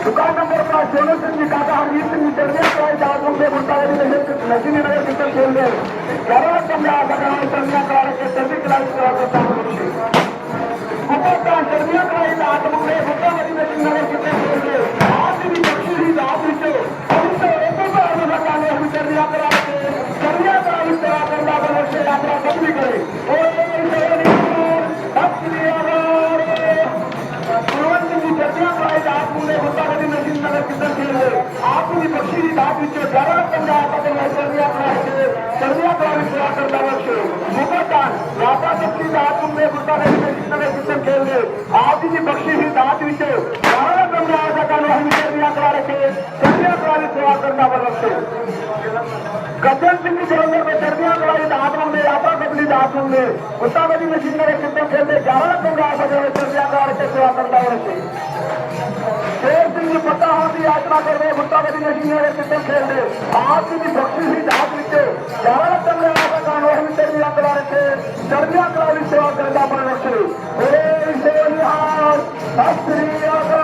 दुकान नंबर 5 सोनू सिंह जी काका हरजीत सिंह जी मुंडे गुरु-ता-गड्डी नगीना नगर कीर्तन खेळले याला समजा सगळ्यांना संध्याकाळ सर्दी क्लास करायचा उपस्था संध्याकाळी आतमध्ये गुरु-ता-गड्डी नगीना नगर कीर्तन खेळले आज भी बक्षीस ही दाद विचो पवित्र एकोपा अनुसार हम चर्या करायचे चर्या करावी सेवा करना वर्ष यात्रा सबली करे चर्चा करायचं आतमध्ये गुरु-ता-गड्डी नगीना नगर कीर्तन खेळले आज भी बक्षीस ही दाद विचो ज्याला समजा आतापर्यंत चर्या करायचे चर्या करावी सेवा करना वर्ष उपस्था यात्रा सबली आतमध्ये गुरु-ता-गड्डी नगीना नगर कीर्तन खेळले आज भी बक्षीस ही दाद विचो ज्याला समजा आतापर्यंत हम चर्या करायचे चर्या करावी सेवा करना वर्ष गजन सिंह जलंधर में चर्चा कराई आतमध्ये यात्रा सबली आतमध्ये गुरु-ता-गड्डी नगीना नगर कीर्तन खेळले ज्याला समजा आतापर्यंत चर्या करायचे सेवा करना वर्ष शेर सिंह पता होती यात्रा करने गुरु-ता-गड्डी नगीना नगर कीर्तन खेळले आज भी बक्षीस ही दाद विचो ज्याला समजा आतापर्यंत हम चर्या करायचे चर्या करावी सेवा करना वर्ष ओम सोनिहार शास्त्री यात्रा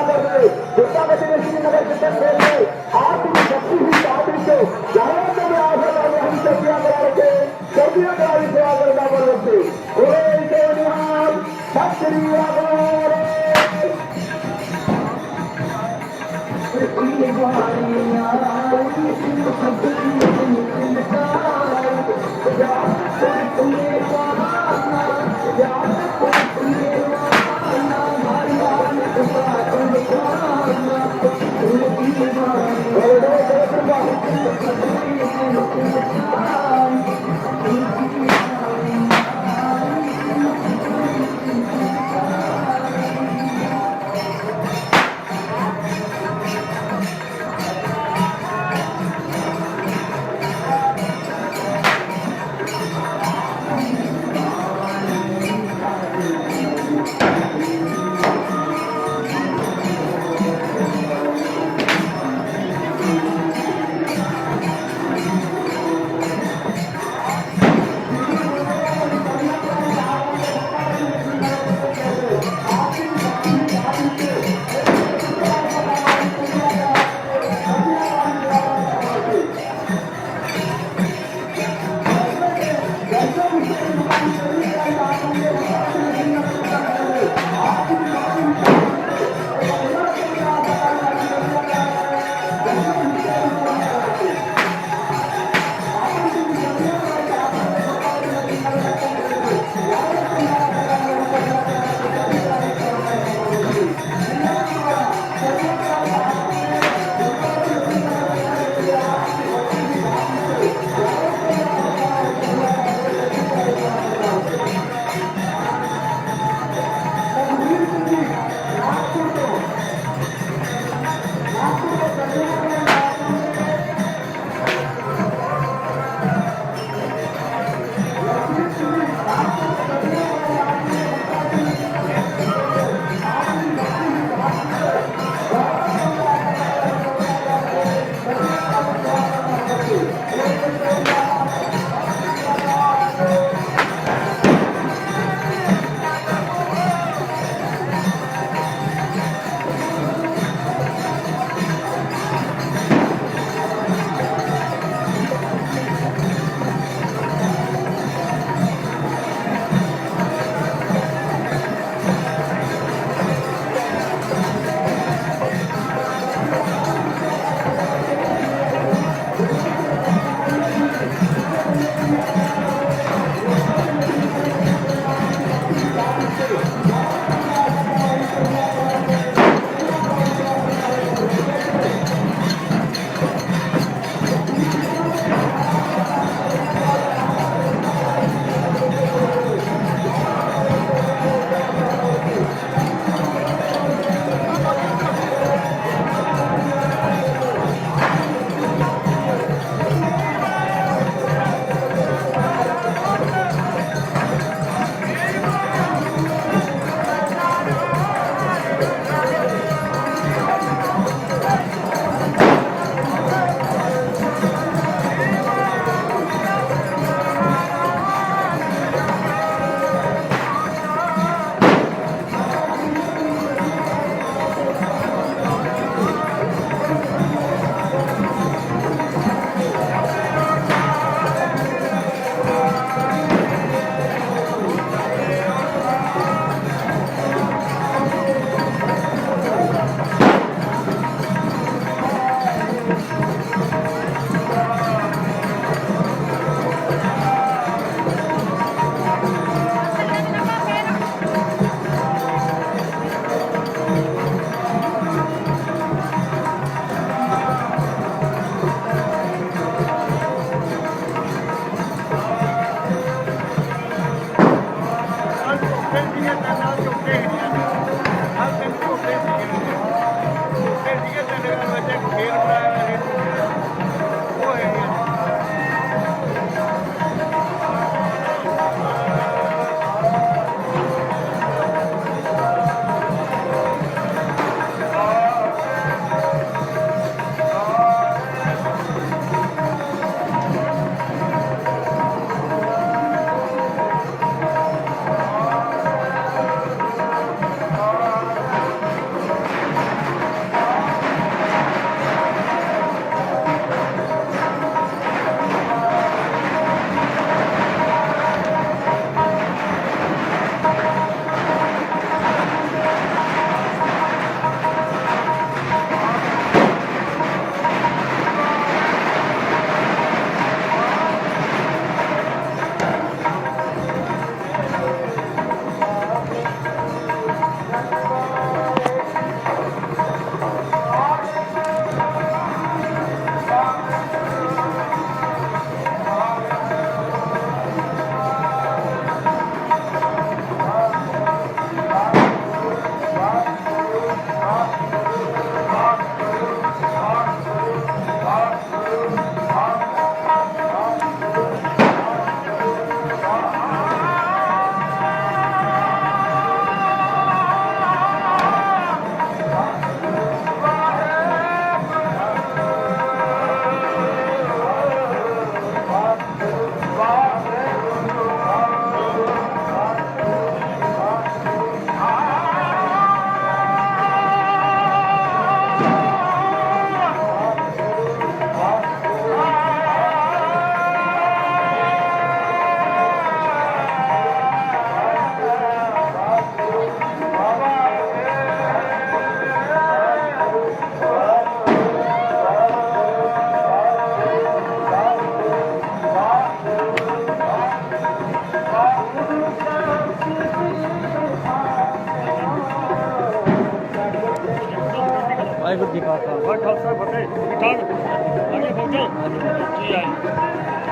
करते गुरु-ता-गड्डी नगीना नगर कीर्तन खेळले आज तुम्ही बक्षीस ही दाद विचो ज्याला तुम्ही आजोबाने हम चर्चा करायचे चर्चा करावी सेवा करना वर्ष ओम सोनिहार शास्त्री ਵਾਹਿਗੁਰੂ ਜੀ ਕਾ ਖਾਲਸਾ ਵਾਹਿਗੁਰੂ ਜੀ ਕੀ ਫਤਿਹ। ਠੀਕ ਠਾਕ ਆਗੇ ਫੌਜੀ ਕੀ ਆਏ